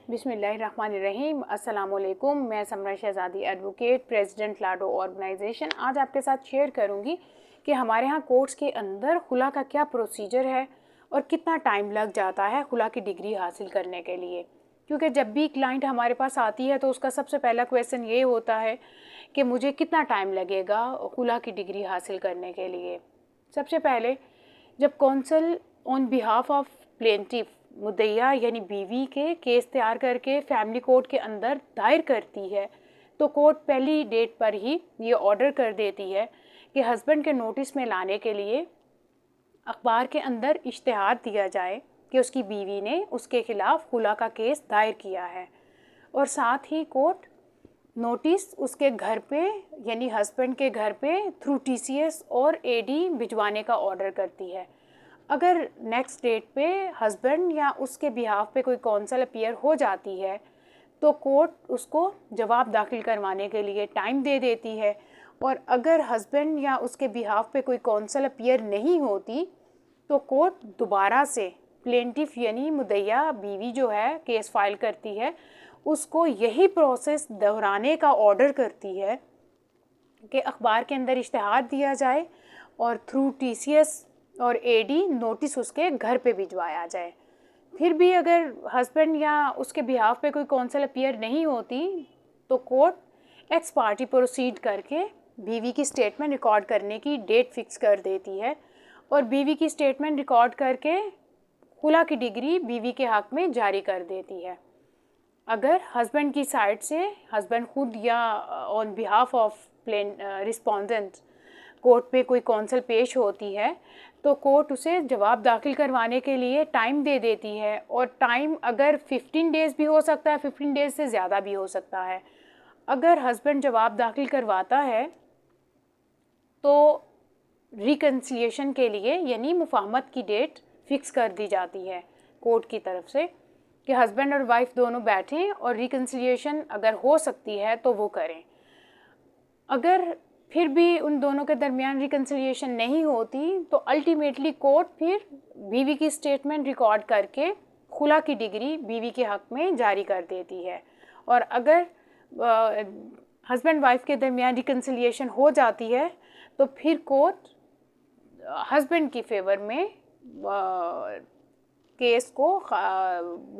बिस्मिल्लाहिर्रहमानिर्रहीम। अस्सलामुअलैकुम। मैं समरा शहज़ादी एडवोकेट, प्रेसिडेंट लाडो ऑर्गेनाइजेशन, आज आपके साथ शेयर करूंगी कि हमारे यहाँ कोर्ट्स के अंदर खुला का क्या प्रोसीजर है और कितना टाइम लग जाता है खुला की डिग्री हासिल करने के लिए। क्योंकि जब भी क्लाइंट हमारे पास आती है तो उसका सबसे पहला क्वेश्चन ये होता है कि मुझे कितना टाइम लगेगा खुला की डिग्री हासिल करने के लिए। सबसे पहले जब counsel on behalf of plaintiff मुद्दइया यानी बीवी के केस तैयार करके फैमिली कोर्ट के अंदर दायर करती है तो कोर्ट पहली डेट पर ही ये ऑर्डर कर देती है कि हस्बैंड के नोटिस में लाने के लिए अखबार के अंदर इश्तिहार दिया जाए कि उसकी बीवी ने उसके खिलाफ खुला का केस दायर किया है, और साथ ही कोर्ट नोटिस उसके घर पे यानी हस्बैंड के घर पे थ्रू टीसीएस और एडी भिजवाने का ऑर्डर करती है। अगर नेक्स्ट डेट पे हस्बैंड या उसके बिहाफ पे कोई कौंसल अपीयर हो जाती है तो कोर्ट उसको जवाब दाखिल करवाने के लिए टाइम दे देती है, और अगर हस्बैंड या उसके बिहाफ पे कोई कौंसल अपीयर नहीं होती तो कोर्ट दोबारा से प्लेंटिफ यानी मुद्दइया बीवी जो है केस फाइल करती है उसको यही प्रोसेस दोहराने का ऑर्डर करती है कि अखबार के अंदर इश्तिहार दिया जाए और थ्रू टीसीएस और एडी नोटिस उसके घर पे भिजवाया जाए। फिर भी अगर हस्बैंड या उसके बिहाफ पे कोई कौंसल अपीयर नहीं होती तो कोर्ट एक्स पार्टी प्रोसीड करके बीवी की स्टेटमेंट रिकॉर्ड करने की डेट फिक्स कर देती है, और बीवी की स्टेटमेंट रिकॉर्ड करके खुला की डिग्री बीवी के हक़ में जारी कर देती है। अगर हस्बैंड की साइड से हस्बैंड खुद या on behalf of respondent court पे कोई कौंसल पेश होती है तो कोर्ट उसे जवाब दाखिल करवाने के लिए टाइम दे देती है, और टाइम अगर 15 डेज़ भी हो सकता है, 15 डेज़ से ज़्यादा भी हो सकता है। अगर हस्बैंड जवाब दाखिल करवाता है तो रिकन्सिलिएशन के लिए यानी मुफाहमत की डेट फिक्स कर दी जाती है कोर्ट की तरफ से कि हस्बैंड और वाइफ दोनों बैठें और रिकन्सिलिएशन अगर हो सकती है तो वो करें। अगर फिर भी उन दोनों के दरमियान रिकन्सिलिएशन नहीं होती तो अल्टीमेटली कोर्ट फिर बीवी की स्टेटमेंट रिकॉर्ड करके खुला की डिग्री बीवी के हक़ में जारी कर देती है, और अगर हस्बैंड वाइफ के दरमियान रिकन्सिलिएशन हो जाती है तो फिर कोर्ट हस्बैंड की फेवर में केस को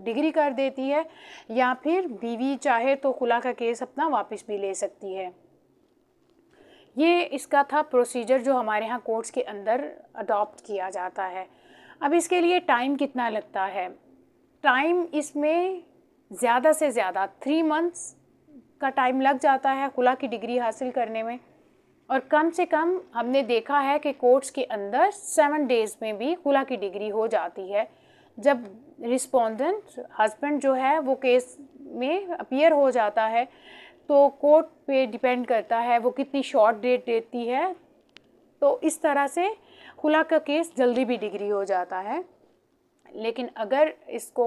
डिग्री कर देती है, या फिर बीवी चाहे तो खुला का केस अपना वापस भी ले सकती है। ये इसका था प्रोसीजर जो हमारे यहाँ कोर्ट्स के अंदर अडॉप्ट किया जाता है। अब इसके लिए टाइम कितना लगता है? टाइम इसमें ज़्यादा से ज़्यादा 3 मंथ्स का टाइम लग जाता है खुला की डिग्री हासिल करने में, और कम से कम हमने देखा है कि कोर्ट्स के अंदर 7 डेज़ में भी खुला की डिग्री हो जाती है। जब रिस्पोंडेंट हस्बैंड जो है वो केस में अपीयर हो जाता है तो कोर्ट पे डिपेंड करता है वो कितनी शॉर्ट डेट देती है, तो इस तरह से खुला का केस जल्दी भी डिग्री हो जाता है। लेकिन अगर इसको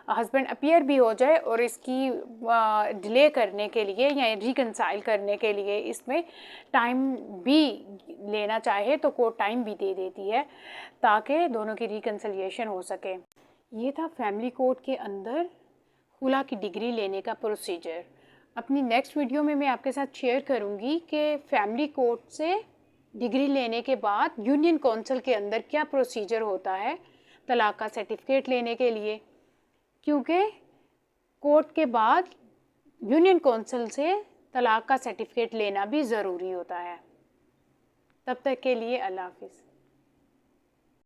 हस्बैंड अपीयर भी हो जाए और इसकी डिले करने के लिए या रिकन्साइल करने के लिए इसमें टाइम भी लेना चाहे तो कोर्ट टाइम भी दे देती है ताकि दोनों की रिकन्सिलिएशन हो सके। ये था फैमिली कोर्ट के अंदर खुला की डिग्री लेने का प्रोसीजर। अपनी नेक्स्ट वीडियो में मैं आपके साथ शेयर करूंगी कि फैमिली कोर्ट से डिग्री लेने के बाद यूनियन काउंसिल के अंदर क्या प्रोसीजर होता है तलाक का सर्टिफिकेट लेने के लिए, क्योंकि कोर्ट के बाद यूनियन काउंसिल से तलाक का सर्टिफिकेट लेना भी ज़रूरी होता है। तब तक के लिए अल्लाह हाफिज़।